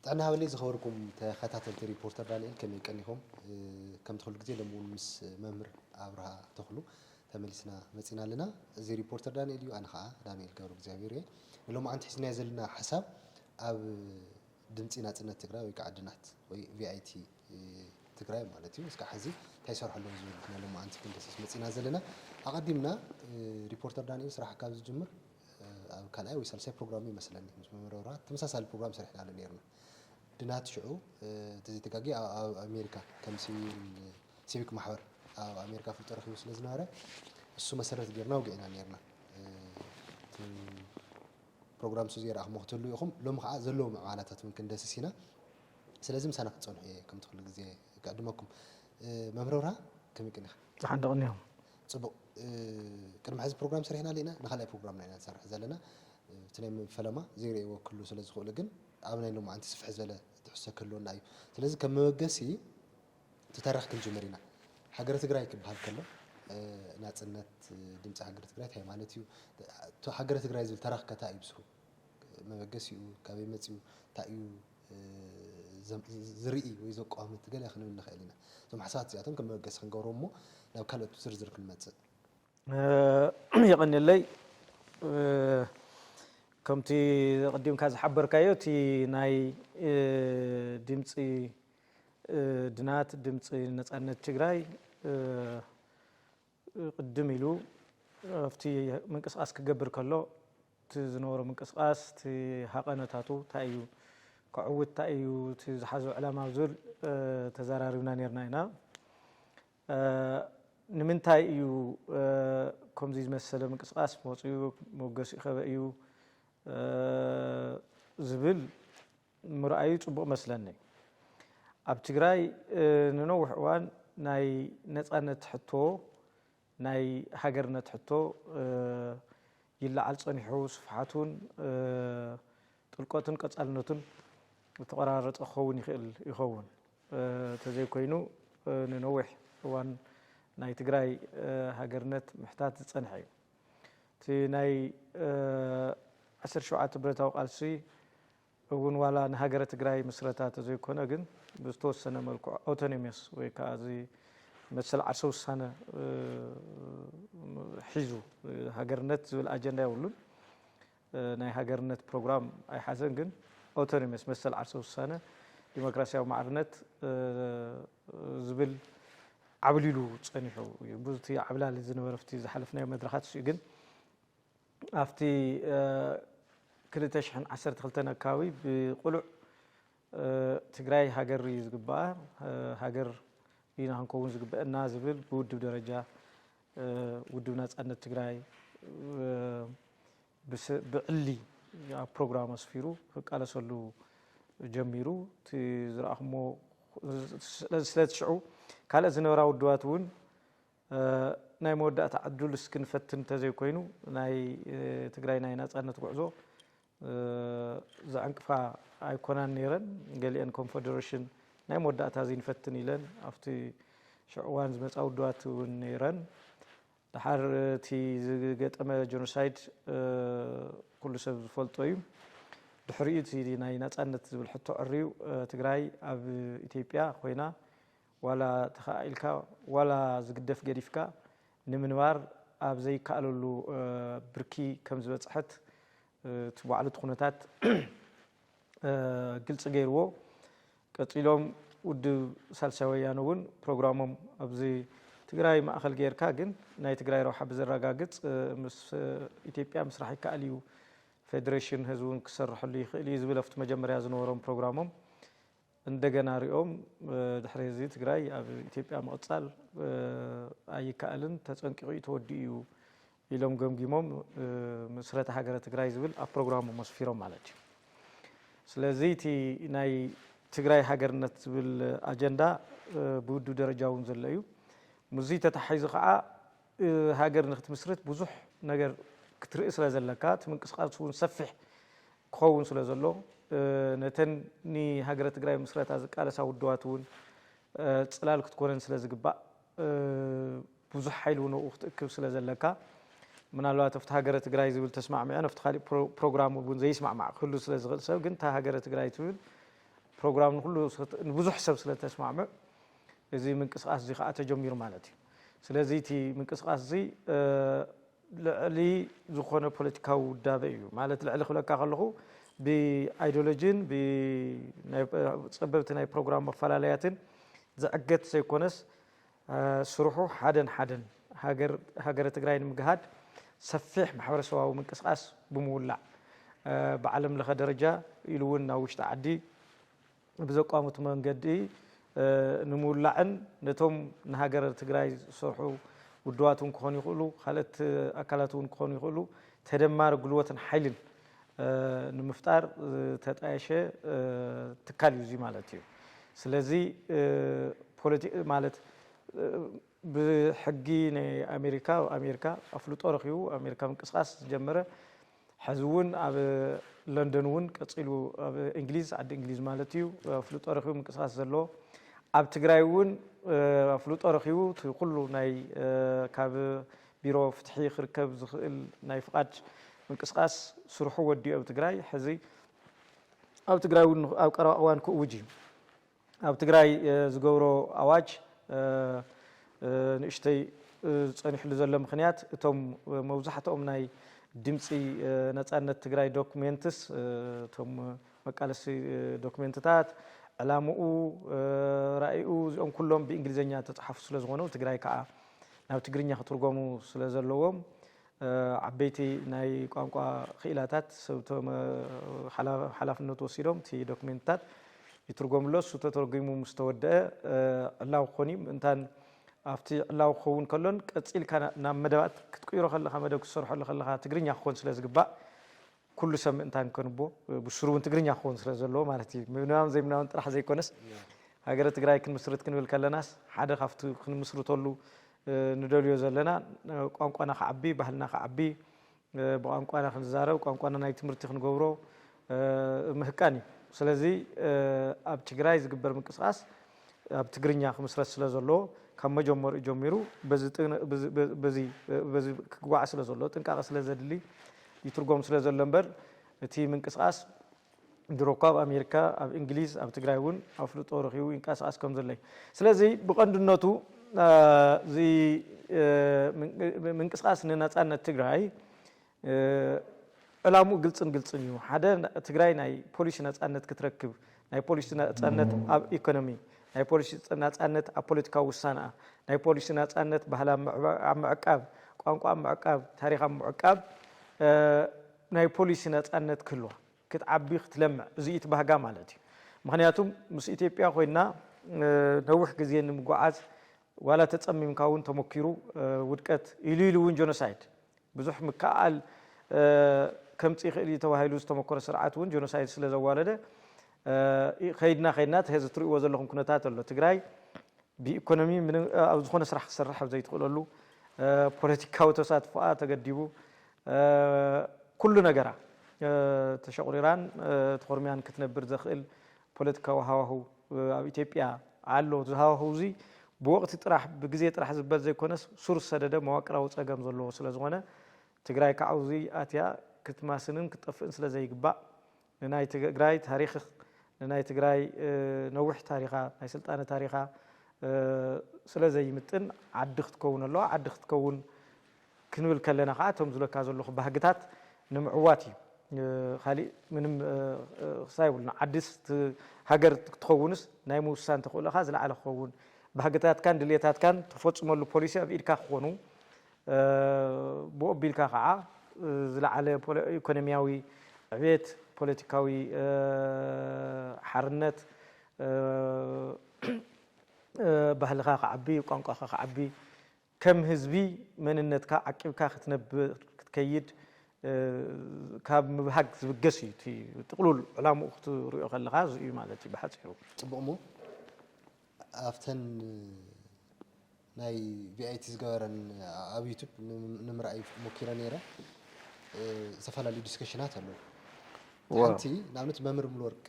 طعنا هولي زخوركم تخاتات ريبورتر دانيال كم يكنيهم كم تدخل جديد لما مس ممر أبرها تدخلوا تملسنا مسينا لنا زي ريبورتر دانيال يو أنا خا دانيال كورب زاويري ولو ما أنت حسنا زلنا حساب أو دمتنا تنا تقرأ ويقعدنات وي VIP تقرأ مالتي بس كحزي تيسر حلو زين إحنا لو ما أنت كنت مسينا زلنا أقدمنا ريبورتر دانيال صراحة كابز جمر أو كان أي ويصير سي برنامج مثلاً مش ممرورات تمساس البرنامج سرحنا على نيرنا دنات شعو تزي تكاجي أو أمريكا كم سيفيك محور أو أمريكا في التاريخ مثل زنارة السو مسيرة جرنا وجينا نيرنا برنامج سوزير أخ مختلو يخم لو مخ زلوا معنا ممكن داسسينا سلازم سنة تصون كم تدخل زي قدمكم ممرورها كم يمكن عندهم صبوا كرم حزب برنامج سرحنا لينا نخلي برنامج لنا سرح زلنا تنام فلما زيري وكله سلاز خولجن عملنا إنه ما أنت سفح زلا تحس كله نايو سلاز كم وجسي تتاريخ كل جمرينا حجرة جراي كبهال كله ناس النت دمت حجرة جراي هي مالتيو تو حجرة جراي زل تاريخ كتائب سو ما وجسي كابي متيو تأيو زرقي ويزوق قام تقول خلينا نخلينا ثم حسات زياتهم كم وجس خنقورمو لو كله تزرزر كل متى يقني لي كمتي قديم كاز حبر كايوتي ناي دمصي دنات دمصي نصانت تግራይ قدم يلو افتي منقسقاس كغبر كلو تزنور منقسقاس تي حقنتاتو تايو كعوت تايو تزحزو علامه زول تزراربنا نيرنا نمنتاي يو كومزي مسله منقسقاس موصيو موغس خبئيو زبل مرأي صبو مسلني اب تግራይ ننوح وان ناي نصانت حتو ناي هاجرنت حتو يلعل صنيحو صفحاتون طلقاتن قصالنتن تقرارص خون يخون تزي كوينو ننوح وان ناي تግራይ هاجرنت محتاج تصنحي تي ناي 17 برتاو قالسي ون ولا نهاجر تግራይ مسرتات زي كونه ግን بستوسنه ملكو اوتونوميس ወይ كازي مثل 10 سنه حيزو هاجرنت زول اجندا يولون ناي هاجرنت بروجرام اي حسن ግን اوتونوميس مثل 10 سنه ديمقراسياو معرنت زبل عبليلو صنيحو بزتي عبلال زنبرفتي زحلفنا مدرخات شي ግን افتي كلتشحن 12 أكاوي بقلع تግራይ هاجر يزقبا هاجر بينا هنكون زقبا نازبل بود بدرجة ودو ناس أن تግራይ بس بعلي يا برنامج أسفيرو فقال سلو جميرو تزرعهمو سلات شعو كلا زنورا ودواتون ناي مودة تعدل سكن فتن تزي كوينو ناي تግራይ ناي ناس أن تقعزو زعنقفا ايكونان نيرن غاليان كونفدريشن ناي مودات هازين فتن يلن افتي شعوان زمصاو دوات نيرن دحر تي زغطمه جينوسايد كل سب فلطوي دحريتي ناي نصانت زبل حتو عريو تግራይ اب ايثيوبيا خوينا ولا تخايلكا ولا زغدف غديفكا نمنوار اب زي كالولو بركي كم زبصحت تبعل تخونتات قلص غيرو قطيلوم ود سالساويانون بروجرامم ابزي تግራይ ማእከል ጌርካ ግን ናይ ትግራይ ረውሓ ብዘረጋግጽ ምስ ኢትዮጵያ መስራሕ ይካልዩ ፌደሬሽን ህዝቡን ክሰርሕሉ ይኽእል ይዝብለፍት መጀመሪያ ዝነበሮም ፕሮግራሞም እንደገና ሪኦም ድሕሪ እዚ ትግራይ ኣብ ኢትዮጵያ መቕጻል ኣይካልን ተጸንቂቑ ተወዲኡ ኢሎም ገምጊሞም መስረታ ሃገረ ትግራይ ዝብል ኣብ ፕሮግራሙ መስፊሮም ማለት እዩ ስለዚ እቲ ናይ ትግራይ ሃገርነት ዝብል አጀንዳ ብውዱ ደረጃውን ዘለዩ ሙዚ ተታሒዙ ከዓ ሃገር ንኽትመስረት ብዙሕ ነገር ክትርኢ ስለ ዘለካ ትምንቅስቃስ እውን ሰፊሕ ክኸውን ስለ ዘሎ ነተን ኒ ሃገረ ትግራይ መስረታ ዝቃለሳ ውድዋት እውን ጽላል ክትኮነን ስለ ዝግባእ ብዙሕ ሓይል እውን ክትእክብ ስለ ዘለካ ምናልባት ኣብቲ ሃገረ ትግራይ ዝብል ተስማዕምዐን ኣብቲ ካሊእ ፕሮግራም እውን ዘይስማዕማዕ ክህሉ ስለ ዝኽእል ሰብ ግን ታ ሃገረ ትግራይ ትብል ፕሮግራም ሁሉ ብዙሕ ሰብ ስለ ተስማዕምዕ እዚ ምንቅስቃስ እዚ ከዓ ተጀሚሩ ማለት እዩ ስለዚ እቲ ምንቅስቃስ እዚ ልዕሊ ዝኾነ ፖለቲካዊ ውዳበ እዩ ማለት ልዕሊ ክብለካ ከለኹ ብአይዲዮሎጂን ብናይ ፀበብቲ ናይ ፕሮግራም መፈላለያትን ዝዕገት ዘይኮነስ ስርሑ ሓደን ሃገረ ትግራይ ንምግሃድ ሰፊሕ ማሕበረሰባዊ ምንቅስቃስ ብምውላዕ ብዓለም ለኸ ደረጃ ኢሉ እውን ናብ ውሽጢ ዓዲ ብዘቋሙት መንገዲ ንምውላዕን ነቶም ንሃገረ ትግራይ ዝሰርሑ ውድባት እውን ክኾኑ ይኽእሉ ካልኦት ኣካላት እውን ክኾኑ ይኽእሉ ተደማሪ ጉልበትን ሓይልን ንምፍጣር ተጣየሸ ትካል እዩ ማለት እዩ ስለዚ ፖለቲካ ማለት ብሕጊ ናይ ኣሜሪካ ኣፍልጦ ረኺቡ ኣሜሪካ ምንቅስቃስ ጀመረ ሕዚ እውን ኣብ ለንደን እውን ቀፂሉ ኣብ እንግሊዝ ዓዲ እንግሊዝ ማለት እዩ ኣፍልጦ ረኺቡ ምንቅስቃስ ዘሎ ኣብ ትግራይ እውን ኣፍልጦ ረኺቡ ኩሉ ናይ ካብ ቢሮ ፍትሒ ክርከብ ዝኽእል ናይ ፍቃድ ምንቅስቃስ ስርሑ ወዲኡ ኣብ ትግራይ ሕዚ ኣብ ትግራይ እውን ኣብ ቀረባ እዋን ክእውጅ እዩ ኣብ ትግራይ ዝገብሮ ኣዋጅ ንእሽተይ ፀኒሕሉ ዘሎ ምክንያት እቶም መብዛሕትኦም ናይ ድምፂ ነፃነት ትግራይ ዶክሜንትስ እቶም መቃለሲ ዶክሜንትታት ዕላምኡ ራእዩ እዚኦም ኩሎም ብእንግሊዝኛ ተፃሓፉ ስለ ዝኾኑ ትግራይ ከዓ ናብ ትግርኛ ክትርጎሙ ስለ ዘለዎም ዓበይቲ ናይ ቋንቋ ክኢላታት ሰብቶም ሓላፍነት ወሲዶም እቲ ዶክሜንትታት ይትርጎምሎ እሱ ተተርጊሙ ምስ ተወድአ ዕላው ክኾን እዩ ምእንታን ኣብቲ ዕላው ክኸውን ከሎን ቀፂልካ ናብ መደባት ክትቅይሮ ከለካ መደብ ክሰርሐሉ ከለካ ትግርኛ ክኾን ስለ ዝግባእ ኩሉ ሰብ ምእንታን ከንቦ ብስሩ እውን ትግርኛ ክኸውን ስለ ዘለዎ ማለት እዩ ምናምን ዘይምናምን ጥራሕ ዘይኮነስ ሃገረ ትግራይ ክንምስርት ክንብል ከለናስ ሓደ ካብቲ ክንምስርተሉ ንደልዮ ዘለና ቋንቋና ከዓቢ ባህልና ከዓቢ ብቋንቋና ክንዛረብ ቋንቋና ናይ ትምህርቲ ክንገብሮ ምህቃን እዩ ስለዚ ኣብ ትግራይ ዝግበር ምንቅስቃስ ኣብ ትግርኛ ክምስረት ስለ ዘለዎ ካብ መጀመሪኡ ጀሚሩ በዚ ክጓዕ ስለ ዘሎ ጥንቃቐ ስለ ዘድሊ ይትርጎም ስለ ዘሎ እምበር እቲ ምንቅስቃስ ድሮኳ ኣብ ኣሜሪካ ኣብ እንግሊዝ ኣብ ትግራይ እውን ኣፍልጦ ረኺቡ ይንቀሳቀስ ከም ዘሎ ስለዚ ብቐንድነቱ እዚ ምንቅስቃስ ንነፃነት ትግራይ ዕላምኡ ግልፅን እዩ ሓደ ትግራይ ናይ ፖሊሲ ነፃነት ክትረክብ ናይ ፖሊሲ ነፃነት ኣብ ኢኮኖሚ ናይ ፖሊሲ ነፃነት ኣብ ፖለቲካዊ ውሳነ ናይ ፖሊሲ ነፃነት ባህላ ኣብ ምዕቃብ ቋንቋ ኣብ ምዕቃብ ታሪኽ ኣብ ምዕቃብ ናይ ፖሊሲ ነፃነት ክህልዋ ክትዓቢ ክትለምዕ እዚ ትባህጋ ማለት እዩ ምክንያቱም ምስ ኢትዮጵያ ኮይና ነዊሕ ግዜ ንምጓዓዝ ዋላ ተፀሚምካ እውን ተመኪሩ ውድቀት ኢሉ እውን ጆኖሳይድ ብዙሕ ምክኣል ከምፂ ይኽእል ተባሂሉ ዝተመከረ ስርዓት እውን ጆኖሳይድ ስለ ዘዋለደ ከይድና ተህዝ ትርእይዎ ዘለኹም ኩነታት ኣሎ ትግራይ ብኢኮኖሚ ኣብ ዝኾነ ስራሕ ክሰርሕ ኣብ ዘይትኽእለሉ ፖለቲካዊ ተሳትፎኣ ተገዲቡ ኩሉ ነገራ ተሸቑሪራን ተኸርሚያን ክትነብር ዘኽእል ፖለቲካዊ ሃዋህው ኣብ ኢትዮጵያ ኣሎ ዝሃዋህው እዚ ብወቅቲ ጥራሕ ብግዜ ጥራሕ ዝበል ዘይኮነስ ሱር ሰደደ መዋቅራዊ ፀገም ዘለዎ ስለ ዝኾነ ትግራይ ከዓ እዚ ኣትያ ክትማስንን ክትጠፍእን ስለ ዘይግባእ ንናይ ትግራይ ታሪኽ ንናይ ትግራይ ነዊሕ ታሪኻ ናይ ስልጣነ ታሪኻ ስለ ዘይምጥን ዓዲ ክትከውን ኣለዋ ዓዲ ክትከውን ክንብል ከለና ከዓ እቶም ዝለካ ዘለኹ ባህግታት ንምዕዋት እዩ ካሊእ ምንም ክሳይብሉና ዓዲስ ሃገር ክትከውንስ ናይ ምውሳን ተኽእሎኻ ዝለዓለ ክኸውን ባህግታትካን ድልየታትካን ተፈፅመሉ ፖሊሲ ኣብ ኢድካ ክኾኑ ብኦቢልካ ከዓ ዝለዓለ ኢኮኖሚያዊ ዕብየት ፖለቲካዊ ሓርነት ባህልኻ ከዓቢ ቋንቋኻ ከዓቢ ከም ህዝቢ መንነትካ ዓቂብካ ክትነብር ክትከይድ ካብ ምብሃግ ዝብገስ እዩ እቲ ጥቕሉል ዕላምኡ ክትሪኦ ከለካ እዚ እዩ ማለት እዩ ብሓፂሩ ፅቡቕ ሞ ኣፍተን ናይ ቪአይቲ ዝገበረን ኣብ ዩቱብ ንምርኣይ ሞኪረ ነይረ ዝተፈላለዩ ዲስከሽናት ኣለዉ ሓንቲ ንኣብነት መምህር ሙሉወርቅ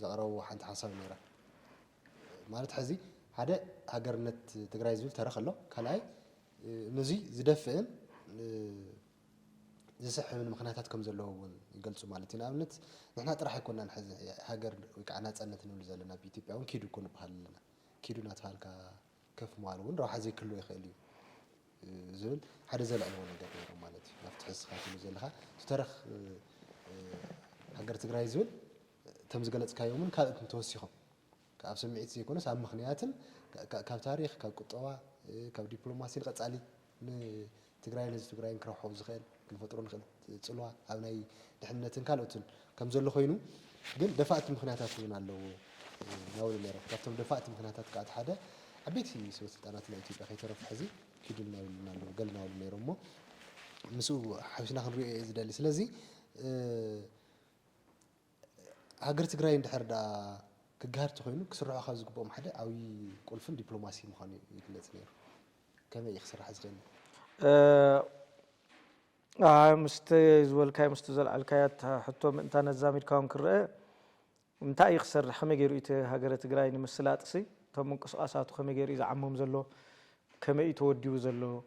ዘቕረቡ ሓንቲ ሓሳብ ነይራ ማለት ሕዚ ሓደ ሃገርነት ትግራይ ዝብል ተረኽ ኣሎ ካልኣይ ነዚ ዝደፍእን زسح من مخناتات كم زلوا يجلسوا مالتنا أمنت نحن طرح يكون نحز هاجر وكعنات سنة نولزلنا بيتيبيا ونكيدو يكون بحالنا كيدو ناتفال كف معلوم راح زي كله يخليه زول حدا زل ألوان قبل مالتي ما فتحس خاطر زلها ترخ هاجر تجري زول تمز قلت كيومن كانت متوسخة كأب سمعت يكون سام مخنياتن كتاريخ كقطوة كدبلوماسي القصالي تجري نز تجري نكرحوا زخيل كنفطرون خل تصلوا أبناء دحنتن كالوتن كم زول خينو قل دفعت مخنياتات من على ناول اللي رفض كتم دفعت مخنياتات قاعد حدا عبيتي سوى سلطانات الأتيب أخي ترى في حزي كيدو ناول قلنا ناول اللي رمو مسو حبسنا خنري إذا دالي سلزي هاجر تجري ندحر دا كجهر تخينو كسرعة خازق بوم حدا أو يقول فن دبلوماسي مخاني يقلت نير كم يخسر حزقين مستزول كاي مستزل على الكايات حتى من تانا زاميد كون كرة متى يخسر خميجير إيته هاجر تجري نمسلات سي تم قصاصات خميجير إذا عمهم زلوا كم يتوديو زلوا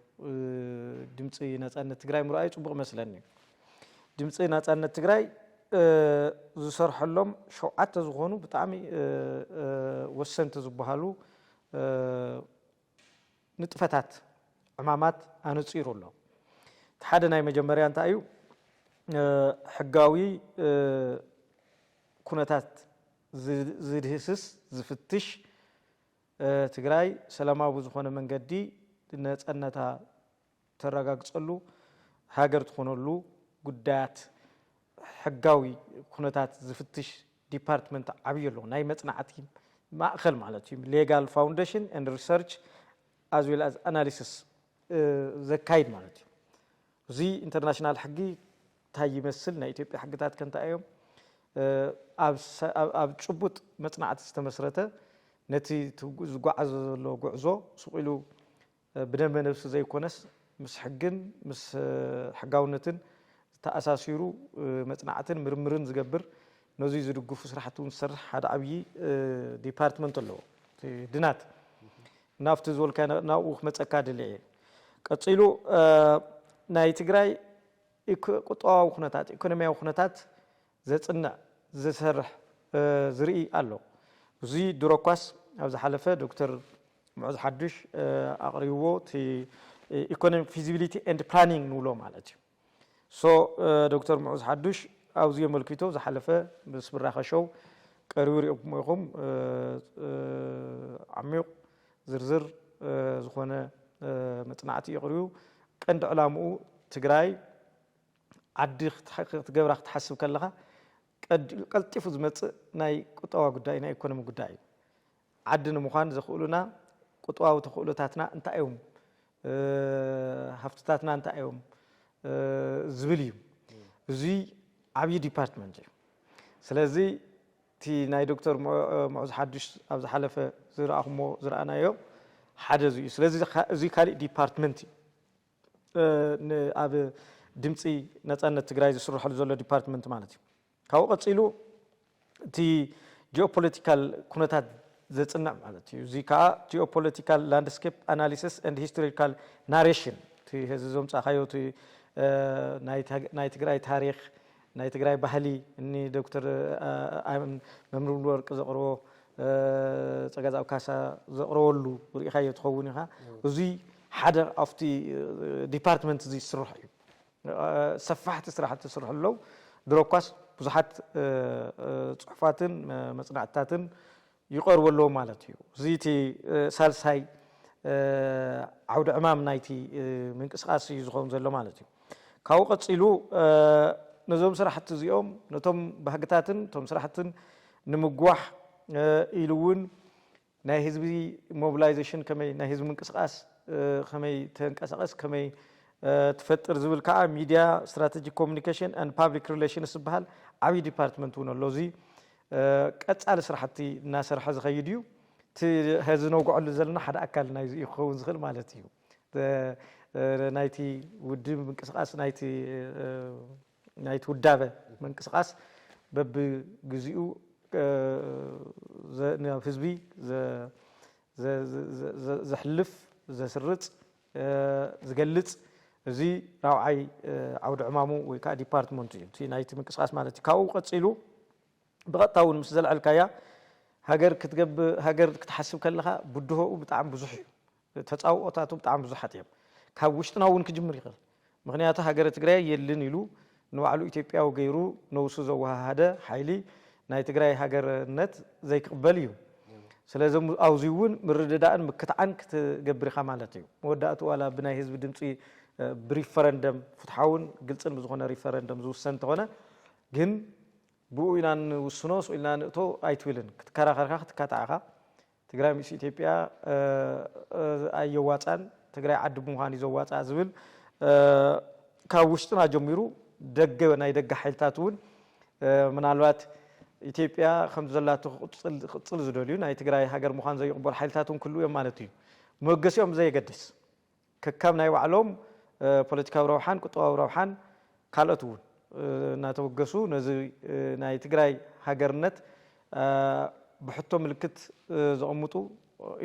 دمتي ناس أن تجري مرأي تبغى مثلاً دمتي ناس أن تجري زسر حلم شو عتزغونو بتعمي وسنت زبهالو نتفتات عمامات أنا تصيروا له تحدنا مجمريان تأيو حقاوي كونتات زدهسس زفتش تجراي سلامة وزخونة من قدي الناس أنها ترجع تصلوا هاجر تخونوا قدات حقاوي كونتات زفتش ديبارتمنت عبيرلو ناي مصنعاتي ما أخل معناتهم legal foundation and research as well as analysis زكايد معناتهم زي international حقي تاي يمثلنا إثيوبيا حقتات كنت أيوم أب شبوت مصنعات استمسرته نتي تقعز لو قعزو سقيلو بدنا نفس زي كونس مس حقن مس حقاونتن تأساسيرو مصنعاتن مرمرن زقبر نزي زدقو سرحتون سرح هذا أبي ديبارتمنت له دنات نافت زول كان ناوخ متأكد اللي قصيلو ناي تجري قطعة وخناتات إقتصادية وخناتات زتنا زسرح زري الله زي دروكاس أبز حلفة دكتور معوذ حدش أقريوه في economic feasibility and planning نولو مالتي دكتور معوذ حدش أو زي ملكيتو زحلفة بس بالراحة شو قروري أقوم عميق زرزر زخونة متنعتي يقريو كند علامو تجراي عدي تجبر تحسب كلها قد تفوز مت ناي قطوة قداي ناي إقتصادي قداي عدنا مخان زخولنا قطوة وتخولتاتنا أنت أيوم هفتاتنا أنت أيوم زبليم زي عبي ديبارتمنت سلازي تي ناي دكتور معوذ حدش أبز حلفة زرعهم زرعنا يوم حدا سلازي زي كاري ديبارتمنت أب دمتي نتأنى تجري زسرو حلو زول ديبارتمنت مالتي كاو قصيلو تي geopolitical كونتات زتنا مالتي زي كا geopolitical landscape analysis and historical narration تي هزوم صحيو تي ناي تجري تاريخ ناي تجري بحلي إني دكتور ممرون ورق زقرو تجاز أو كاسا زقرولو وريخاية تخونيها وزي حدا أفتي ديبارتمنت زي سرحي سفحت سرح له دروكاس بزحت صحفاتن مصنعتاتن يقروا له مالتيو زيتي سالساي عود امام نايتي من قسقاس يزخون زلو مالتيو كاو قصيلو نزوم سرحت زيوم نتم بهقتاتن توم سرحتن نمغواح إلون ناي حزبي موبلايزيشن كمي ناي حزب من قسقاس كمي تنقسقس كمي تفتر زول كا ميديا استراتيجيك كوميونيكيشن اند بابليك ريليشنز بحال عبي ديبارتمنت ونو لوزي قصال سرحتي ناصر حز خيديو هزنو قعل زلنا حدا اكل ناي يخون زغل مالتيو نايتي ود منقسقاس نايت ودابه منقسقاس بب غزيو حزبي زحلف زسرص زقلص زي راعي عود عمامو وكا ديبارتمنت تي نايت منقسقاس مالتي كاو قصيلو بقطاون مس زلعلكايا هاجر كتحسب كلها بدهو بطعم بزح تጻውኦታቱ بطعم بزحات እዮም ካብ ውሽጥና እውን ክጅምር ይኽእል ምክንያቱ ሃገር ትግራይ የልን ኢሉ ንባዕሉ ኢትዮጵያው ገይሩ ነውሱ ዘዋሃደ ሓይሊ ናይ ትግራይ ሃገርነት ዘይቅበል እዩ ስለዚ አውዚውን ምርድዳእን ምክትዓን ክትገብር ኢኻ ማለት እዩ መወዳእቱ ዋላ ብናይ ህዝቢ ድምፂ ብሪፈረንደም ፍትሓውን ግልጽን ብዝኾነ ሪፈረንደም ዝውሰን ተኾነ ግን ብኡኢና ንውስኖ ስኢልና ንእቶ ኣይትውልን ክትከራኸርካ ክትካታዕኻ ትግራይ ምስ ኢትዮጵያ ኣየዋፃን ትግራይ ዓዲ ብምዃን ይዘዋፃ ዝብል ካብ ውሽጥና ጀሚሩ ደገ ናይ ደገ ሓይልታት እውን ምናልባት ኢትዮጵያ ከም ዘላቱ ቅፅል ዝደልዩ ናይ ትግራይ ሃገር ምዃን ዘይቕበል ሓይልታት እውን ኩሉ እዮም ማለት እዩ መገሲኦም ዘይገድስ ከካብ ናይ ባዕሎም ፖለቲካዊ ረብሓን ቁጠባዊ ረብሓን ካልኦት እውን እናተወገሱ ነዚ ናይ ትግራይ ሃገርነት ብሕቶ ምልክት ዘቐምጡ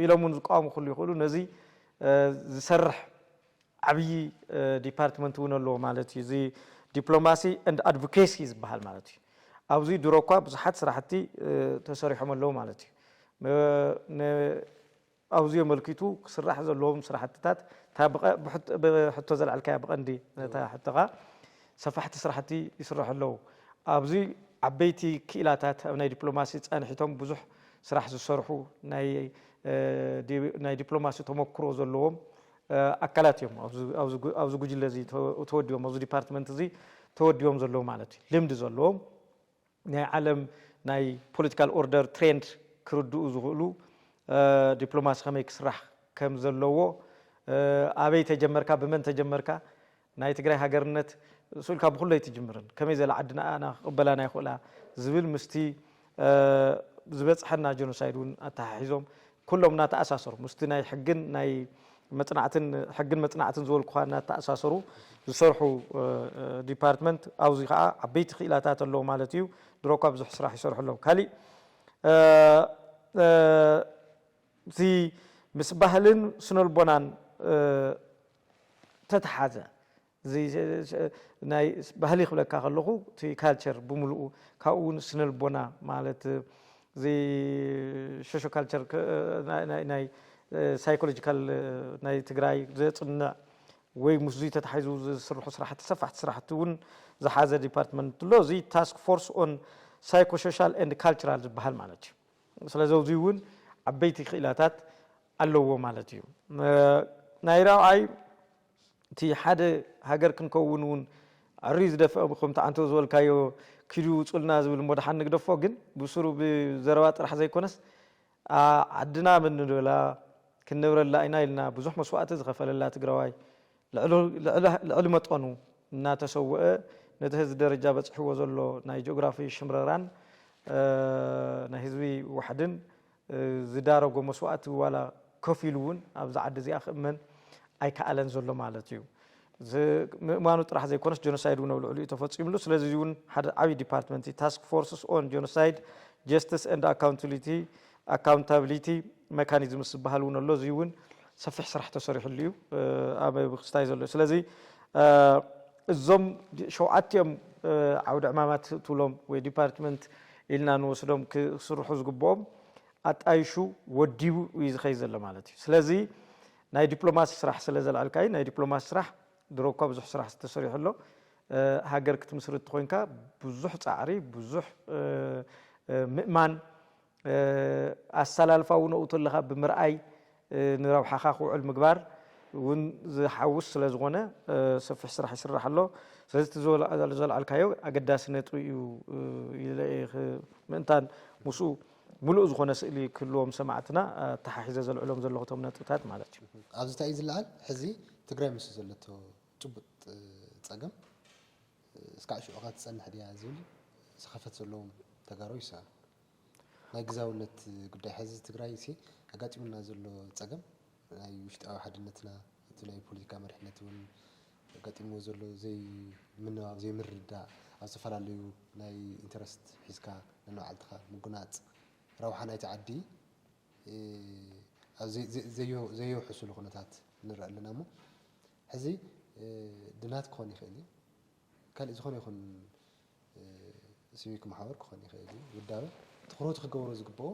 ኢሎምን ዝቃወሙ ኩሉ ይኽእሉ ነዚ ዝሰርሕ ዓብይ ዲፓርትመንት እውን ኣለዎ ማለት እዩ እዚ ዲፕሎማሲ ኤንድ ኣድቮኬሲ ዝበሃል ማለት እዩ ኣብዚ ድሮ እኳ ብዙሓት ስራሕቲ ተሰሪሖም ኣለዉ ማለት እዩ ኣብዚ መልኪቱ ክስራሕ ዘለዎም ስራሕትታት ብሕቶ ዘለዓልካያ ብቐንዲ ነታ ሕቶኻ ሰፋሕቲ ስራሕቲ ይስርሑ ኣለዉ ኣብዚ ዓበይቲ ክኢላታት ኣብ ናይ ዲፕሎማሲ ጸንሒቶም ብዙሕ ስራሕ ዝሰርሑ ናይ ዲፕሎማሲ ተመክሮ ዘለዎም ኣካላት እዮም ኣብዚ ጉጅለ እዚ ተወዲቦም ኣብዚ ዲፓርትመንት እዚ ተወዲቦም ዘለዉ ማለት እዩ ልምዲ ዘለዎም ናይ ዓለም ናይ ፖለቲካል ኦርደር ትሬንድ ክርድኡ ዝኽእሉ ዲፕሎማሲ ከመይ ክስራሕ ከም ዘለዎ ኣበይ ተጀመርካ ብመን ተጀመርካ ናይ ትግራይ ሃገርነት ስልካ ብኩሉ ኣይትጅምርን ከመይ ዘላ ዓድና ኣና ቅበላና ይኽእላ ዝብል ምስቲ ዝበፅሐና ጀኖሳይድ እውን ኣተሓሒዞም ኩሎም እናተኣሳሰሩ ምስቲ ናይ ሕግን ናይ መፅናዕትን ሕግን መፅናዕትን ዝበልኩ እናተኣሳሰሩ ዝሰርሑ ዲፓርትመንት ኣብዚ ከዓ ዓበይቲ ክኢላታት ኣለዎ ማለት እዩ ድሮ እኳ ብዙሕ ስራሕ ይሰርሑ ኣለዉ ካሊእ እዚ ምስ ባህልን ስነልቦናን ተተሓዘ ናይ ባህሊ ክብለካ ከለኹ እቲ ካልቸር ብምልኡ ካብኡ እውን ስነልቦና ማለት እዚ ሶሾ ካልቸር ናይ ሳይኮሎጂካል ናይ ትግራይ ዘፅንዕ ወይ ምስዚ ተተሓይዙ ዝስርሑ ስራሕቲ ሰፋሕቲ ስራሕቲ እውን ዝሓዘ ዲፓርትመንት ኣሎ እዚ ታስክ ፎርስ ኦን ሳይኮሶሻል ኤንድ ካልቸራል ዝበሃል ማለት እዩ ስለዚ እዚ እውን ዓበይቲ ክኢላታት ኣለዎ ማለት እዩ ናይ ራብዓይ እቲ ሓደ ሃገር ክንከውን እውን ዕሪ ዝደፍአ ከምቲ አንተ ዝበልካዮ ኪዱ ውፅልና ዝብል ሞድሓን ንግደፎ ግን ብስሩ ብዘረባ ጥራሕ ዘይኮነስ ዓድና ምን ንብላ ክንብረላ ኢና ኢልና ብዙሕ መስዋዕቲ ዝኸፈለላ ትግራዋይ ልዕሊ መጠኑ እናተሰውአ ነቲ ህዝቢ ደረጃ በፅሕዎ ዘሎ ናይ ጂኦግራፊ ሽምረራን ናይ ህዝቢ ዋሕድን ዝዳረጎ መስዋዕቲ ዋላ ከፍ ኢሉ እውን ኣብዚ ዓዲ እዚኣ ክእመን ኣይከኣለን ዘሎ ማለት እዩ ምእማኑ ጥራሕ ዘይኮነስ ጀኖሳይድ እውን ኣብ ልዕሊኡ ተፈፂሙሉ ስለዚ እውን ሓደ ዓብይ ዲፓርትመንት ታስክ ፎርስስ ኦን ጀኖሳይድ ጀስቲስ ኤንድ አካውንታቢሊቲ ሜካኒዝምስ ዝበሃል እውን ኣሎ እዚ እውን ሰፊሕ ስራሕ ተሰሪሑሉ እዩ ኣብ ክስታይ ዘሎ ስለዚ እዞም ሸውዓትዮም ዓውደ ዕማማት ትብሎም ወይ ዲፓርትመንት ኢልና ንወስዶም ክስርሑ ዝግብኦም ኣጣይሹ ወዲቡ እዩ ዝኸይ ዘሎ ማለት እዩ ስለዚ ናይ ዲፕሎማሲ ስራሕ ስለ ዘልዓልካይ ናይ ዲፕሎማሲ ስራሕ ድሮ እኳ ብዙሕ ስራሕ ተሰሪሑ ኣሎ ሃገር ክትምስርት ኮይንካ ብዙሕ ፃዕሪ ብዙሕ ምእማን ኣሰላልፋ እውን እውተለኻ ብምርኣይ ንረብሓኻ ክውዕል ምግባር እውን ዝሓውስ ስለ ዝኾነ ሰፊሕ ስራሕ ይስራሕ ኣሎ ስለዚ ዘልዓልካዮ ኣገዳስነት እዩ ምእንታን ምስኡ ሙሉእ ዝኾነ ስእሊ ክህልዎም ሰማዕትና ተሓሒዘ ዘልዕሎም ዘለኹ ቶም ነጥብታት ማለት እዩ ኣብዚ እንታይ እዩ ዝለዓል ሕዚ ትግራይ ምስ ዘለቶ ጭቡጥ ፀገም እስካዕ ሽዑ ትፀንሕ ድያ ዝብል ዝኸፈት ዘለዎም ተጋሩ ይሰኣል ናይ ግዛውነት ጉዳይ ሕዚ ትግራይ ሲ ኣጋጢሙና ዘሎ ፀገም ናይ ውሽጣዊ ሓድነትና እቲ ናይ ፖለቲካ መሪሕነት እውን ኣጋጢምዎ ዘሎ ዘይምንባብ ዘይምርዳእ ኣብ ዝተፈላለዩ ናይ ኢንተረስት ሒዝካ ነንባዕልትኻ ምጉናፅ ረብሓ ናይቲ ዓዲ ዘይውሕስሉ ኩነታት ንርኢ ኣለና እሞ ሕዚ ድናት ክኾን ይኽእል እዩ ካልእ ዝኾነ ይኹን ሲቪክ ማሕበር ክኾን ይኽእል እዩ ውዳበ ትኩረት ክገብሮ ዝግብኦ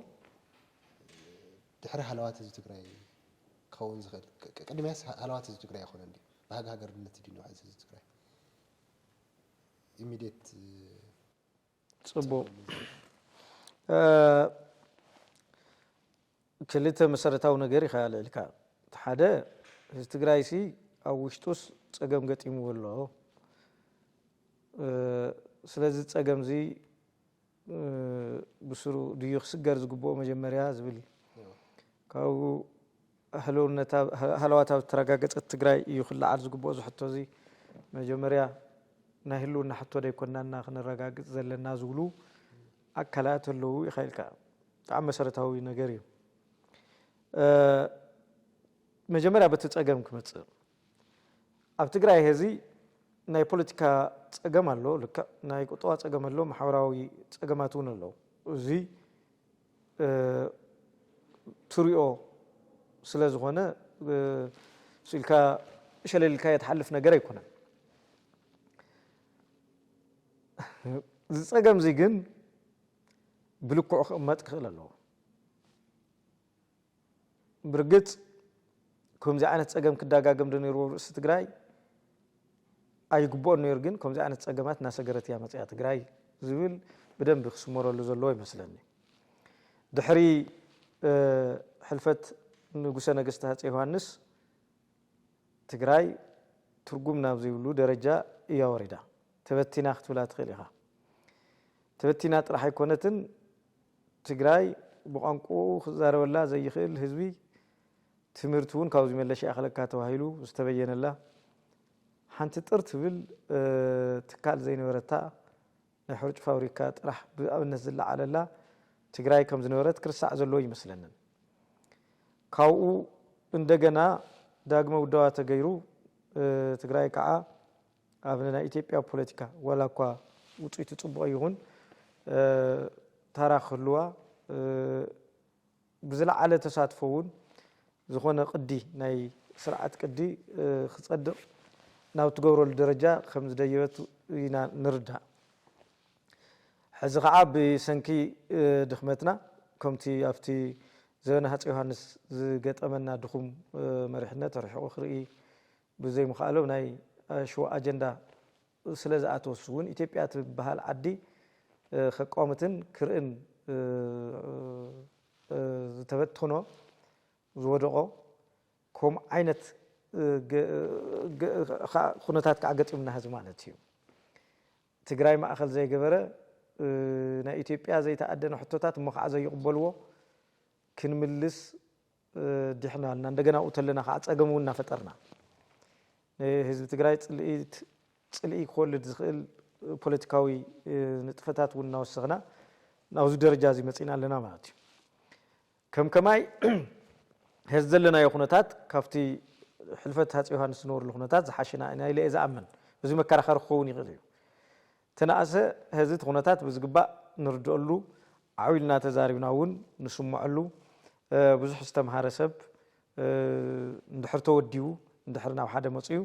ድሕሪ ሃለዋት ህዝቢ ትግራይ ክኸውን ዝኽእል ቅድሚያስ ሃለዋት ህዝቢ ትግራይ ኣይኮነን ድዩ ባህጊ ሃገርነት ድዩ ንውሓት ህዝቢ ትግራይ ኢሚድየት ጽቡቕ ክልተ መሰረታዊ ነገር ይኸኣል ኢልካ እቲ ሓደ ህዝቢ ትግራይ ሲ ኣብ ውሽጡስ ፀገም ገጢምዎ ኣሎ ስለዚ ፀገም እዚ ብስሩ ድዩ ክስገር ዝግብኦ መጀመርያ ዝብል ካብኡ ሃለዋታዊ ተረጋገፀት ትግራይ እዩ ክለዓል ዝግብኦ ዝሕቶ እዚ መጀመርያ ናይ ህልውና ሕቶ ደይኮናና ክንረጋግፅ ዘለና ዝብሉ ኣካላት ኣለዉ ይኽእልካ ብጣዕሚ መሰረታዊ ነገር እዩ መጀመርያ በቲ ፀገም ክመፅእ ኣብ ትግራይ ሕዚ ናይ ፖለቲካ ፀገም ኣሎ ልክዕ ናይ ቁጠባ ፀገም ኣሎ ማሕበራዊ ፀገማት እውን ኣለዉ እዚ ትሪኦ ስለ ዝኾነ ስኢልካ ሸለልካ የተሓልፍ ነገር ኣይኮነን እዚ ፀገም እዚ ግን ብልክዑ ክቕመጥ ክኽእል ኣለዎ ብርግፅ ከምዚ ዓይነት ፀገም ክዳጋገም ዶ ነይሩ ርእሲ ትግራይ ኣይግብኦን ነይሩ ግን ከምዚ ዓይነት ፀገማት እናሰገረት እያ መፅያ ትግራይ ዝብል ብደንቢ ክስመረሉ ዘለዎ ይመስለኒ ድሕሪ ሕልፈት ንጉሰ ነገስት ሃፀይ ዮሃንስ ትግራይ ትርጉም ናብ ዘይብሉ ደረጃ እያ ወሪዳ ተበቲና ክትብላ ትኽእል ኢኻ ተበቲና ጥራሕ ኣይኮነትን ትግራይ ብቋንቋኡ ክዛረበላ ዘይኽእል ህዝቢ ትምህርቲ እውን ካብዚ መለሻ ኣኽለካ ተባሂሉ ዝተበየነላ ሓንቲ ጥር ትብል ትካል ዘይነበረታ ናይ ሕርጭ ፋብሪካ ጥራሕ ብኣብነት ዝለዓለላ ትግራይ ከም ዝነበረት ክርስሳዕ ዘለዎ ይመስለንን ካብኡ እንደገና ዳግመ ውዳዋ ተገይሩ ትግራይ ከዓ ኣብ ናይ ኢትዮጵያ ፖለቲካ ዋላ እኳ ውፅኢቱ ፅቡቕ ይኹን ታራ ክህልዋ ብዝለዓለ ተሳትፎ እውን ዝኾነ ቅዲ ናይ ስርዓት ቅዲ ክፀድቕ ናብ ትገብረሉ ደረጃ ከም ዝደየበት ኢና ንርዳእ ሕዚ ከዓ ብሰንኪ ድኽመትና ከምቲ ኣብቲ ዘበነ ሃፀይ ዮሃንስ ዝገጠመና ድኹም መሪሕነት ርሒቑ ክርኢ ብዘይምኽኣሎም ናይ ሽዋ ኣጀንዳ ስለ ዝኣተወሱ እውን ኢትዮጵያ ትበሃል ዓዲ ከቃውምትን ክርእን ዝተበተኖ ዝወደቆ ከምኡ ዓይነት ኩነታት ከዓ ገጢሙና ህዝቢ ማለት እዩ ትግራይ ማእኸል ዘይገበረ ናይ ኢትዮጵያ ዘይተኣደነ ሕቶታት እሞ ከዓ ዘይቕበልዎ ክንምልስ ዲሕናልና እንደገና ውተለና ከዓ ፀገም እውን እናፈጠርና ህዝቢ ትግራይ ፅልኢ ክወልድ ዝኽእል ፖለቲካዊ ንጥፈታት እውን እናወሰኽና ናብዚ ደረጃ እዚ መፂና ኣለና ማለት እዩ ከም ከማይ ሕዚ ዘለናዮ ኩነታት ካብቲ ሕልፈት ሃፀይ ዮሃንስ ዝነበሩሉ ኩነታት ዝሓሸና ኢና ኢለ እየ ዝኣምን እዚ መከራኸሪ ክኸውን ይኽእል እዩ ተናእሰ ሕዚ እቲ ኩነታት ብዝግባእ ንርድአሉ ዓብይልና ተዛሪብና እውን ንስምዐሉ ብዙሕ ዝተምሃረ ሰብ እንድሕር ተወዲቡ እንድሕር ናብ ሓደ መፅኡ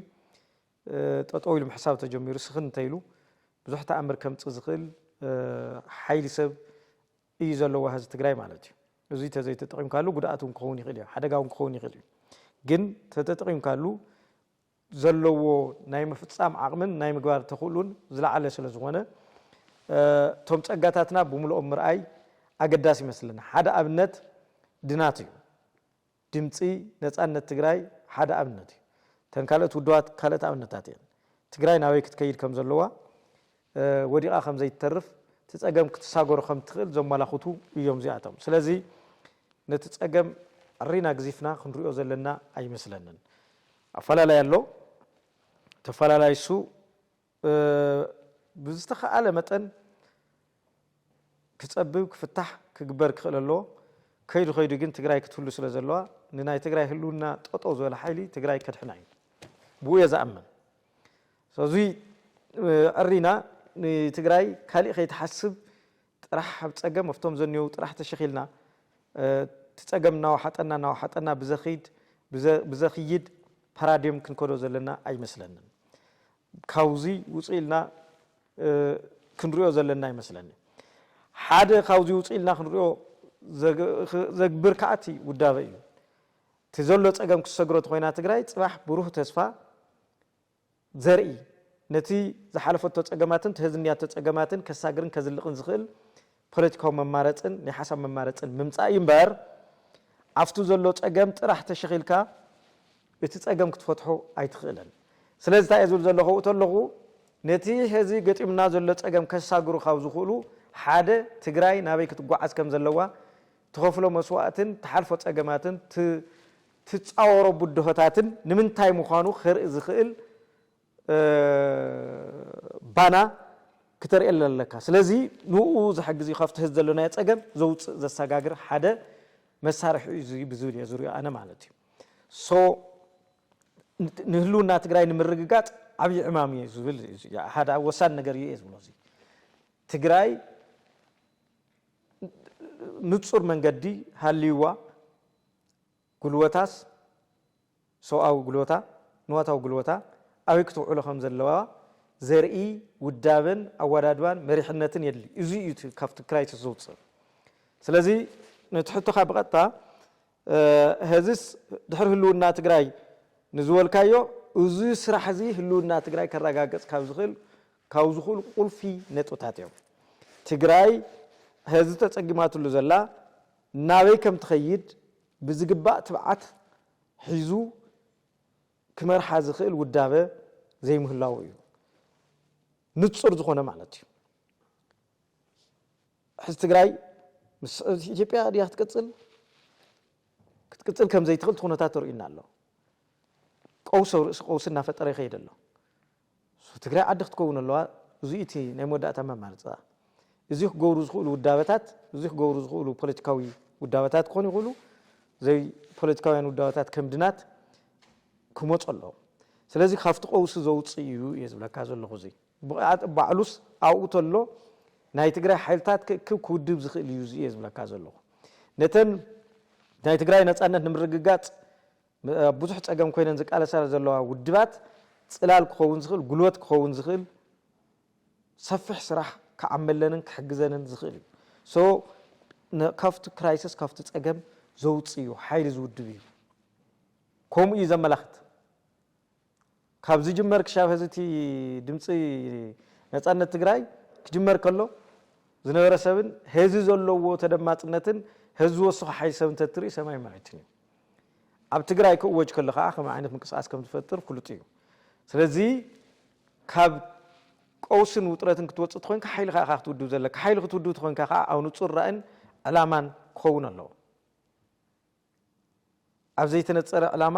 ጠጠው ኢሉ ምሕሳብ ተጀሚሩ ስኽን እንተኢሉ ብዙሕ ተኣምር ከምፅእ ዝኽእል ሓይሊ ሰብ እዩ ዘለዎ ህዝቢ ትግራይ ማለት እዩ እዚ ተዘይተጠቂምካሉ ጉድኣት እውን ክኸውን ይኽእል እዩ ሓደጋ እውን ክኸውን ይኽእል እዩ ግን ተጠቂምካሉ ዘለዎ ናይ ምፍፃም ዓቕምን ናይ ምግባር ተኽእሉን ዝለዓለ ስለ ዝኾነ እቶም ፀጋታትና ብምልኦም ምርኣይ ኣገዳሲ ይመስለና ሓደ ኣብነት ድናት እዩ ድምፂ ነፃነት ትግራይ ሓደ ኣብነት እዩ ተን ካልኦት ውድባት ካልኦት ኣብነታት እየን ትግራይ ናበይ ክትከይድ ከም ዘለዋ ወዲቓ ከም ዘይትተርፍ ትፀገም ክትሳገሮ ከም ትኽእል ዘመላኽቱ እዮም እዚኣቶም ስለዚ ነቲ ፀገም ዕሪና ግዚፍና ክንሪኦ ዘለና ኣይመስለንን ኣፈላላይ ኣሎ ተፈላላይ እሱ ብዝተኸኣለ መጠን ክፀብብ ክፍታሕ ክግበር ክኽእል ኣለዎ ከይዱ ግን ትግራይ ክትህሉ ስለ ዘለዋ ንናይ ትግራይ ህልውና ጠጠው ዝበለ ሓይሊ ትግራይ ከድሕና እዩ ብኡ እየ ዝኣምን ስለዚ ዕሪና ንትግራይ ካልእ ከይትሓስብ ጥራሕ ኣብ ፀገም ኣብቶም ዘኒው ጥራሕ ተሸኺልና ትፀገም እናዋሓጠና ብዘኽይድ ፓራዲም ክንከዶ ዘለና ኣይመስለንን ካውዚ ውፅኢልና ክንሪኦ ዘለና ይመስለኒ ሓደ ካውዚ ውፅኢልና ክንሪኦ ዘግብር ከኣቲ ውዳበ እዩ ተዘሎ ፀገም ክሰግሮ ተኮይና ትግራይ ጽባሕ ብሩህ ተስፋ ዘርኢ ነቲ ዝሓለፈቶ ፀገማትን ተህዝንያቶ ፀገማትን ከሳግርን ከዝልቕን ዝኽእል ፖለቲካዊ መማረፅን ናይ ሓሳብ መማረፅን ምምፃእ እምበር ኣፍቱ ዘሎ ፀገም ጥራሕ ተሸኺልካ እቲ ፀገም ክትፈትሖ ኣይትኽእልን ስለዚ እንታይ ዝብል ዘለኹ ተለኹ ነቲ ሕዚ ገጢምና ዘሎ ፀገም ከሳግሩ ካብ ዝኽእሉ ሓደ ትግራይ ናበይ ክትጓዓዝ ከም ዘለዋ ተኸፍሎ መስዋዕትን ተሓልፎ ፀገማትን ትፃወሮ ቡድሆታትን ንምንታይ ምዃኑ ክርኢ ዝኽእል ባና ክተርእየለ ኣለካ ስለዚ ንኡ ዝሕግዝ ካብቲ ህዝ ዘለናዮ ፀገም ዘውፅእ ዘሰጋግር ሓደ መሳርሒ እዩ ብዝብል እየ ዝሪኦ ኣነ ማለት እዩ ሶ ንህልውና ትግራይ ንምርግጋፅ ዓብዪ ዕማም እየ ዝብል ሓደ ወሳኒ ነገር እዩ ዝብሎ እዚ ትግራይ ንጹር መንገዲ ሃልይዋ ጉልበታስ ሰብኣዊ ጉልበታ ንዋታዊ ጉልበታ ኣበይ ክትውዕሎ ከም ዘለዋ ዘርኢ ውዳበን ኣወዳድባን መሪሕነትን የድሊ እዚ እዩ ካብቲ ክራይሲስ ዝውፅእ ስለዚ ንትሕቶኻ ብቐጥታ ህዝስ ድሕሪ ህልውና ትግራይ ንዝበልካዮ እዚ ስራሕ እዚ ህልውና ትግራይ ከረጋገፅ ካብ ዝኽእል ቁልፊ ነጥብታት እዮም ትግራይ ህዚ ተፀጊማትሉ ዘላ ናበይ ከም ትኸይድ ብዝግባእ ትብዓት ሒዙ ክመርሓ ዝኽእል ውዳበ ዘይምህላው እዩ ንጹር ዝኾነ ማለት እዩ ሕዚ ትግራይ ምስ ኢትዮጵያ ድያ ክትቅፅል ከም ዘይትኽእል ኩነታት ተርእዩና ኣሎ ቀውስ እናፈጠረ ይኸይድ ኣሎ ትግራይ ዓዲ ክትከውን ኣለዋ እዚ እቲ ናይ መወዳእታ መማርፃ እዚ ክገብሩ ዝኽእሉ ውዳበታት እዚ ክገብሩ ዝኽእሉ ፖለቲካዊ ውዳበታት ክኾኑ ይኽእሉ ዘይ ፖለቲካውያን ውዳበታት ከም ድናት ክመፁ ኣለዎ ስለዚ ካብቲ ቀውሲ ዘውፅእ እዩ እየ ዝብለካ ዘለኹ እዚ ባዕሉስ ኣብኡ ተሎ ናይ ትግራይ ሓይልታት ክውድብ ዝኽእል እዩ እየ ዝብለካ ዘለኹ ነተን ናይ ትግራይ ነፃነት ንምርግጋፅ ብዙሕ ፀገም ኮይነን ዝቃለሳ ዘለዋ ውድባት ፅላል ክኸውን ዝኽእል ጉልበት ክኸውን ዝኽእል ሰፊሕ ስራሕ ክዓመለንን ክሕግዘንን ዝኽእል እዩ ሶ ካብቲ ክራይሲስ ካብቲ ፀገም ዘውፅእ እዩ ሓይሊ ዝውድብ እዩ ከምኡ እዩ ዘመላኽት ካብ ዝጅመር ክሻብ ህዝቲ ድምፂ ነፃነት ትግራይ ክጅመር ከሎ ዝነበረ ሰብን ህዚ ዘለዎ ተደማፅነትን ህዚ ወስኹ ሓይሊ ሰብ እንተትርኢ ሰማይ መሬትን እዩ ኣብ ትግራይ ክእወጅ ከሎ ከዓ ከም ዓይነት ምንቅስቃስ ከም ዝፈጥር ፍሉጥ እዩ ስለዚ ካብ ቀውስን ውጥረትን ክትወፅእ ትኮንካ ሓይልካ ኢኻ ክትውድብ ዘለካ ሓይሊ ክትውድብ ትኮንካ ከዓ ኣብ ንጹር ራእይን ዕላማን ክኸውን ኣለዎ ኣብ ዘይተነፀረ ዕላማ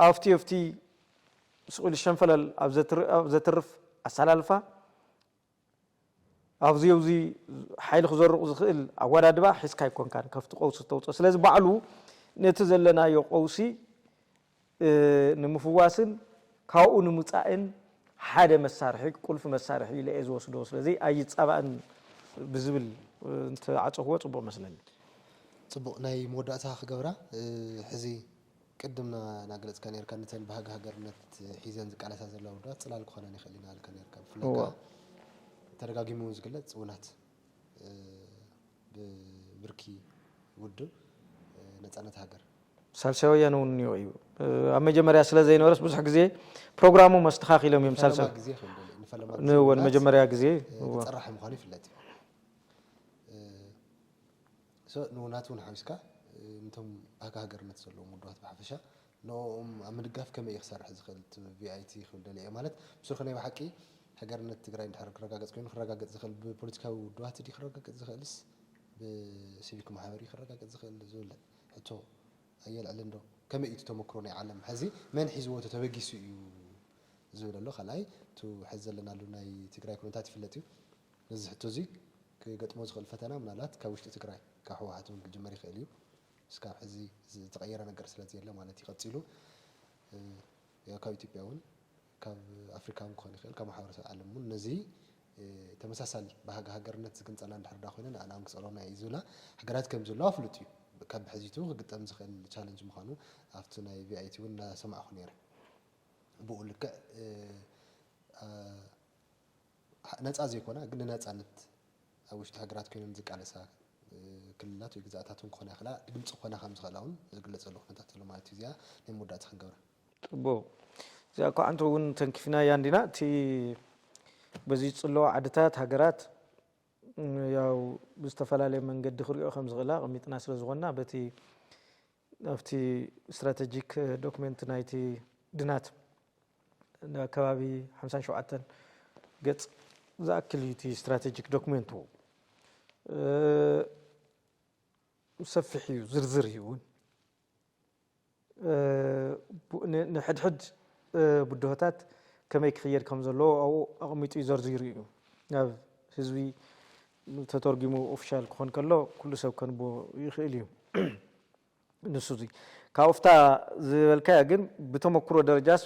ኣብቲ ስቁል ሸንፈለል ኣብ ዘትርፍ ኣሰላልፋ ኣብዚ ሓይሊ ክዘርቑ ዝኽእል ኣወዳድባ ሒዝካ ይኮንካን ካብቲ ቀውሲ ተውፅእ ስለዚ ባዕሉ ነቲ ዘለናዮ ቀውሲ ንምፍዋስን ካብኡ ንምፃእን ሓደ መሳርሒ ቁልፊ መሳርሒ ኢለ እየ ዝወስዶ ስለዚ ኣይፃባእን ብዝብል እንትዓፀኽዎ ፅቡቕ መስለኒ ፅቡቕ ናይ መወዳእታ ክገብራ ሕዚ ቅድምና ናገለፅካ ነርካ ነተን ባህጊ ሃገርነት ሒዘን ዝቃለሳ ዘለዋ ውድባት ፅላል ክኾነን ይኽእል ኢና ኢልካ ነርካ ብፍላይ ተደጋጊሙ ዝግለፅ ውናት ብብርኪ ውድብ ነፃነት ሃገር ሳልሳይ ወያነ እውን እኒኦ እዩ ኣብ መጀመርያ ስለ ዘይነበረስ ብዙሕ ግዜ ፕሮግራሙ መስተኻኺሎም እዮም ሳልሳይ ግዜ ንወን መጀመርያ ግዜ ተፀራሒ ምዃኑ ይፍለጥ እዩ ንውናት እውን ሓዊስካ እንቶም ባህጊ ሃገርነት ዘለዎም ውድባት ብሓፈሻ ንኦም ኣብ ምድጋፍ ከመይ እዩ ክሰርሕ ዝኽእል ቪኣይቲ ክብል ደልየ ማለት ብስርሑ ናይ ብሓቂ ሃገርነት ትግራይ እንድሕር ክረጋገፅ ኮይኑ ክረጋገፅ ዝኽእል ብፖለቲካዊ ውድባት ዲ ክረጋገፅ ዝኽእልስ ብሲቪክ ማሕበሪ ክረጋገፅ ዝኽእል ዝብል ሕቶ ኣየልዕልን ዶ ከመይ እዩ ተመክሮ ናይ ዓለም ሕዚ መን ሒዝዎ ተበጊሱ እዩ ዝብል ኣሎ ካልኣይ እቲ ሕዚ ዘለናሉ ናይ ትግራይ ኩነታት ይፍለጥ እዩ ነዚ ሕቶ እዚ ክገጥሞ ዝኽእል ፈተና ምናልባት ካብ ውሽጢ ትግራይ ካብ ሕወሓት እውን ክጅመር ይኽእል እዩ እስካብ ሕዚ ዝተቐየረ ነገር ስለዘየለ ማለት ይቐፂሉ ካብ ኢትዮጵያ እውን ካብ ኣፍሪካ እውን ክኾን ይኽእል ካብ ማሕበረሰብ ዓለም እውን ነዚ ተመሳሳሊ ባህጊ ሃገርነት ዝግንፀልና እንድሕር ዳ ኮይነን ኣነ ክፀልኦና እዩ ዝብላ ሃገራት ከም ዘለዋ ፍሉጥ እዩ ካብ ሕዚቱ ክግጠም ዝኽእል ቻለንጅ ምዃኑ ኣብቲ ናይ ቪኣይቲ እውን እናሰማዕኹ ነይረ بقول لك ناس أزيكونا قلنا ناس عنت أوش تهجرات كنا نزك على ساعة كلنا تجزاتهم كنا خلا دمت كنا خمس خلاهم زقلت سلوك نتحتلو مع تيزيا لمدة خنجورة بو زي أكو عنتون تنكفنا ياندينا تي بزيد سلوا عدتات هجرات ያው በስተፈላለየ መንገድ ድኽሪኦ ከም ዝغላ قሚጥና ስለ ዝኮና በቲ ኣብቲ ስትራቴጂክ ዶክመንት ናይቲ ድናት ከባቢ 57 ገጽ ዝኣክል እቲ ስትራቴጂክ ዶክመንት ሰፊሕ እዩ ዝርዝር እዩ ንሕድሕድ ቡድሆታት ከመይ ክኽየድ ከም ዘለዎ ኣብኡ ኣቕሚጡ ዘርዚሩ እዩ ናብ ህዝቢ ተተርጉሙ ኦፊሻል ክኾን ከሎ ኩሉ ሰብ ከንቦ ይኽእል እዩ ንሱ እዚ ካብፍታ ዝበልካያ ግን ብተመክሮ ደረጃስ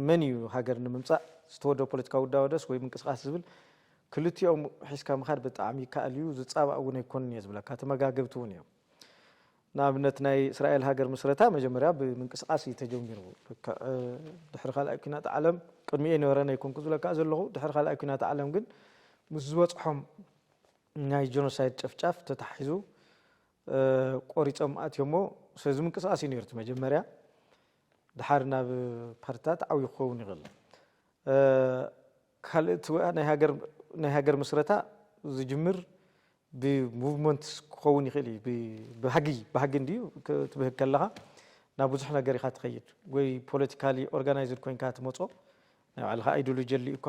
መን እዩ ሃገር ንምምፃእ ዝተወደደ ፖለቲካዊ ውዳወደስ ወይ ምንቅስቃስ ዝብል ክልቲኦም ሒዝካ ምኻድ ብጣዕሚ ይከኣል እዩ ዝፃባእ እውን ኣይኮንን እየ ዝብለካ ተመጋገብቲ እውን እዮም ንኣብነት ናይ እስራኤል ሃገር ምስረታ መጀመርያ ብምንቅስቃስ እዩ ተጀሚሩ ድሕሪ ካልኣይ ኩናት ዓለም ቅድሚኡ ነበረ ናይኮንኩ ዝብለካ ዘለኹ ድሕሪ ካልኣይ ኩናት ዓለም ግን ምስ ዝበፅሖም ናይ ጀኖሳይድ ጨፍጫፍ ተታሒዙ ቆሪፆም ኣትዮሞ ስለዚ ምንቅስቃስ እዩ ነይሩ መጀመርያ ድሓር ናብ ፓርቲታት ዓብዪ ክኸውን ይኽእል ካልእቲ ናይ ሃገር ምስረታ ዝጅምር ብሙቭመንት ክኸውን ይኽእል እዩ ብሃጊ እንድዩ ክትብህግ ከለኻ ናብ ብዙሕ ነገር ኢኻ ትኸይድ ወይ ፖለቲካሊ ኦርጋናይዝድ ኮይንካ ትመፆ ናይ ባዕልኻ ኣይዲዮሎጂ ኣሊኡካ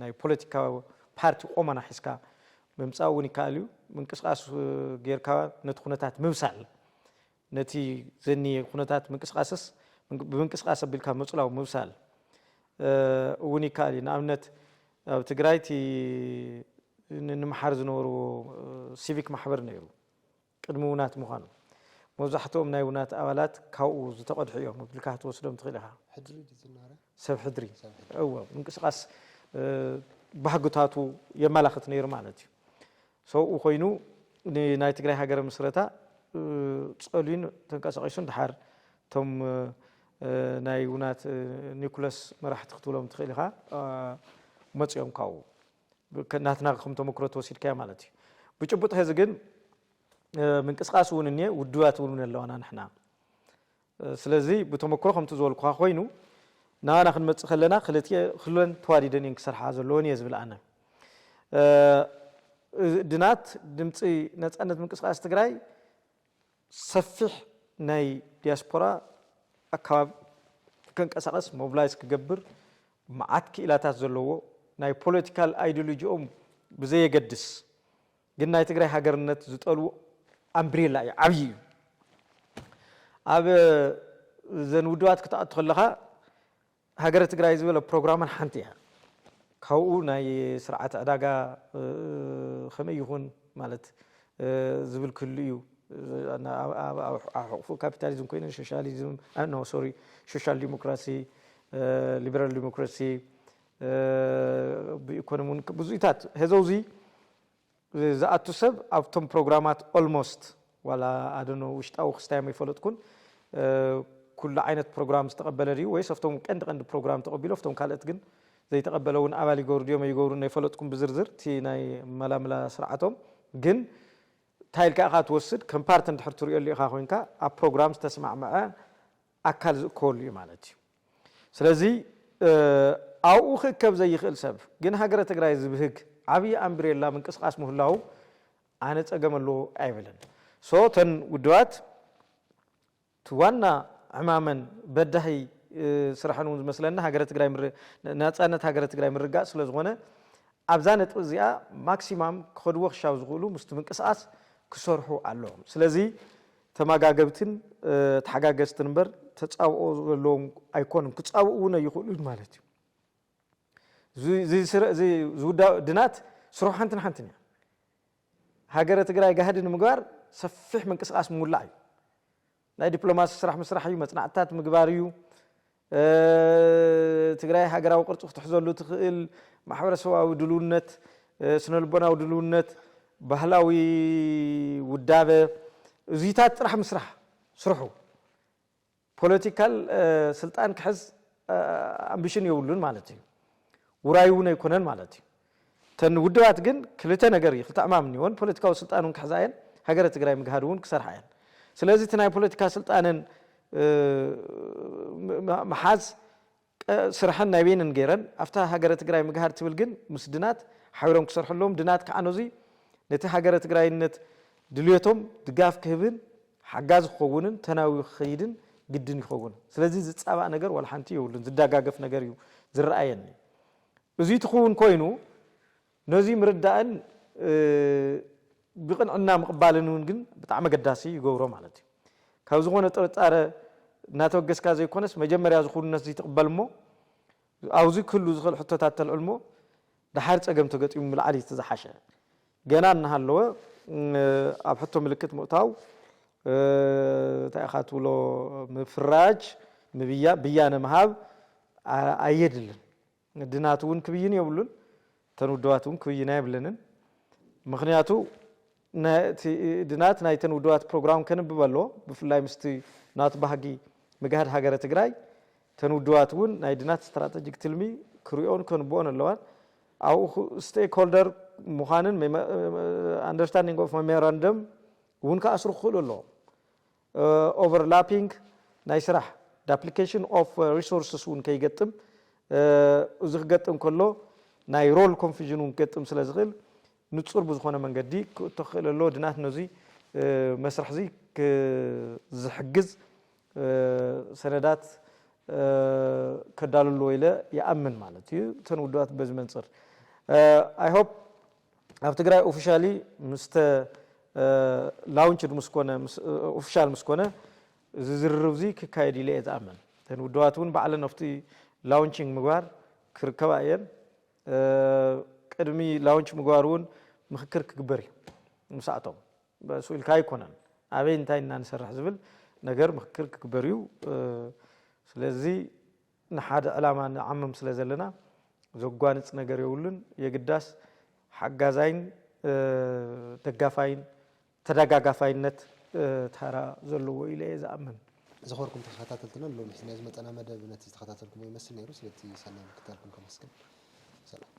ናይ ፖለቲካ ፓርቲ ቆመና ሒዝካ ምምፃእ እውን ይከኣል እዩ ምንቅስቃስ ጌርካ ነቲ ኩነታት ምብሳል ነቲ ዘኒ ኩነታት ምንቅስቃስስ ብምንቅስቃስ ኣቢልካ መፅላው ምብሳል እውን ይከኣል እዩ ንኣብነት ኣብ ትግራይ እቲ ንምሓር ዝነበሩ ሲቪክ ማሕበር ነይሩ ቅድሚ ውናት ምዃኑ መብዛሕትኦም ናይ ውናት ኣባላት ካብኡ ዝተቐድሑ እዮም ብልካ ትወስዶም ትኽእል ኢኻ ሰብ ሕድሪ እወ ምንቅስቃስ ባህግታቱ የመላኽት ነይሩ ማለት እዩ ሰውኡ ኮይኑ ናይ ትግራይ ሃገረ ምስረታ ፀሉን ተንቀሳቒሱን ድሓር ቶም ናይ ውናት ኒኮላስ መራሕቲ ክትብሎም ትኽእል ኢኻ መፅኦም ካብኡ ናትና ከም ተመክሮ ተወሲድካያ ማለት እዩ ብጭቡጥ ሕዚ ግን ምንቅስቃስ እውን እኒአ ውድባት እውን ኣለዋና ንሕና ስለዚ ብተመክሮ ከምቲ ዝበልኩኻ ኮይኑ ናና ክንመፅእ ከለና ክልተን ተዋዲደን እየን ክሰርሓ ዘለወን እየ ዝብል ኣነ ድናት ድምፂ ነፃነት ምንቅስቃስ ትግራይ ሰፊሕ ናይ ዲያስፖራ ኣካባቢ ከንቀሳቀስ ሞቢላይዝ ክገብር መዓት ክኢላታት ዘለዎ ናይ ፖለቲካል አይዲዮሎጂኦም ብዘየገድስ ግን ናይ ትግራይ ሃገርነት ዝጠልው ኣምብሬላ እዩ ዓብዪ እዩ ኣብ ዘን ውድባት ክትኣቱ ከለኻ ሃገረ ትግራይ ዝብለ ፕሮግራምን ሓንቲ እያ ካብኡ ናይ ስርዓት ዕዳጋ ከመይ ይኹን ማለት ዝብል ክህሉ እዩ حقوق كابيتاليزم كوين سوشياليزم نو سوري سوشيال ديموكراسي ليبرال ديموكراسي بإيكونومون بزيتات هذوزي زاتو سب أفتم برنامجات almost ولا I don't know وش تاو خستام يفلتكون كل عينة برنامج تقبل ريو ويس أفتم عند برنامج تقبله أفتم كالت جن زي تقبلون أولي جورديو ما يجورون يفلتكون بزرزر تي ناي ملا سرعتهم جن تايل كأخذ وسد كمبارتن تحرتوري اللي أخاهون كا أبروغرامز تسمع معه أكل كل يوم علتي سلزي أو أخذ كم زي خل سب جن هاجر تجري زبهك عبي أمبريلا من قص اسمه الله أنا تجمع له أيفلن صوتن ودوات توانا عماما بدهي سرحانون مثلا هاجر تجري ناس أنا هاجر تجري من رجع سلزغونه أبزانة وزيا ماكسيمم خدوخ شاوز غلو مستمن قصاص كسرحو علوم سلازي تماغاغبتن تحاغاغستن بر تصاوو لهم ايكونم كصاوونا يخولو مالتي زي زودا دنات سروح حنتن هاجره تግራይ ጋህድን ምግባር ሰፊሕ መንቀሳቀስ ሙላዕ ናይ ዲፕሎማሲ ስራሕ መስራሕ እዩ መጽናዕታት ምግባር እዩ ትግራይ ሃገራዊ ቅርጽ ክትሕዘሉ ትኽእል ማሕበረሰባዊ ድሉነት ስነልቦናዊ ድሉነት ባህላዊ ውዳበ እዚታት ጥራሕ መስራሕ ስርሑ ፖለቲካል ስልጣን ክሕዝ ኣምቢሽን የብሉን ማለት እዩ ውራዩን ኣይኮነን ማለት እዩ ተን ውድባት ግን ክልተ ነገር እዩ ክልተ ኣማም ንዮን ፖለቲካዊ ስልጣኑን ክሕዛየን ሃገረ ትግራይ ምግሃዱን ክሰርሓየን ስለዚህ ትናይ ፖለቲካ ስልጣንን መሓዝ ስርሐን ናይ ቤንን ገይረን ኣፍታ ሃገረ ትግራይ ምግሃድ ትብል ግን ምስ ድናት ሓቢሮም ክሰርሐሎም ድናት ከዓነዚ ነቲ ሃገረ ትግራይነት ድልየቶም ድጋፍ ክህብን ሓጋዝ ክኸውንን ተናዊ ክኸይድን ግድን ይኸውን ስለዚህ ዝፃባእ ነገር ወላ ሓንቲ የብሉን ዝዳጋገፍ ነገር እዩ ዝረኣየኒ እዚ ትኸውን ኮይኑ ነዚ ምርዳእን ብቕንዕና ምቕባልን ግን ብጣዕሚ ገዳሲ ይገብሮ ማለት እዩ ካብ ዝኾነ ጥርጣረ እናተወገስካ ዘይኮነስ መጀመርያ ዝኹንነት ዘይትቕበልሞ ኣውዚ ክሉ ዝኽእል ሕቶታት ተልዕልሞ ድሓር ፀገም ተገጢሙ ምልዓሊ ዝተዝሓሸ ገና እናሃለወ ኣብ ሕቶ ምልክት ምእታው ታኢኻ ትብሎ ምፍራጅ ብያነ ምሃብ ኣየድልን ድናት እውን ክብይን የብሉን ተንውድባት እውን ክብይና የብለንን ምክንያቱ ድናት ናይ ተንውድባት ፕሮግራም ከንብብ ኣለዎ ብፍላይ ምስቲ ናቱ ባህጊ ምግሃድ ሃገረ ትግራይ ተንውድባት እውን ናይ ድናት ስትራቴጂክ ትልሚ ክሪኦን ከንብኦን ኣለዋን ኣብኡ ስቴክ ሆልደር ምዃንን አንደርስታንዲንግ ኦፍ ሜሞራንደም እውን ከኣስሩ ክኽእሉ ኣለዎም ኦቨርላፒንግ ናይ ስራሕ ዳፕሊኬሽን ኦፍ ሪሶርስስ እውን ከይገጥም እዚ ክገጥም ከሎ ናይ ሮል ኮንፊዥን እውን ክገጥም ስለ ዝኽእል ንጹር ብዝኾነ መንገዲ ክተኽእል ኣሎ ድናት ነዚ መስርሕ እዚ ዝሕግዝ ሰነዳት ከዳልሉ ኢለ ይኣምን ማለት እዩ ተንውድባት በዚ መንፅር አይ ሆፕ ኣብ ትግራይ ኦፊሻሊ ምስተ ላውንችድ ምስኮነ ኦፊሻል ምስኮነ ዝዝርብ ዚ ክካየድ ኢለ ዝኣምን ተንውድባት እውን ባዕለን ኣብቲ ላውንቺንግ ምግባር ክርከባ እየን ቅድሚ ላውንች ምግባር እውን ምክክር ክግበር እዩ ምስኣቶም በስኢልካ ኣይኮነን ኣበይ እንታይ ኢና ንሰርሕ ዝብል ነገር ምክክር ክግበር እዩ ስለዚ ንሓደ ዕላማ ንዓምም ስለ ዘለና ዘጓንፅ ነገር የብሉን የግዳስ ሓጋዛይን ደጋፋይን ተደጋጋፋይነት ተራ ዘለዎ ኢለ ዝኣምን ዝኸርኩም ተኸታተልትና ሎሚ ናይ ዝመፀና መደብ ነቲ ተኸታተልኩም ይመስል ነይሩ ስለቲ ሰናይ ምክታልኩም ከመስግን ሰላም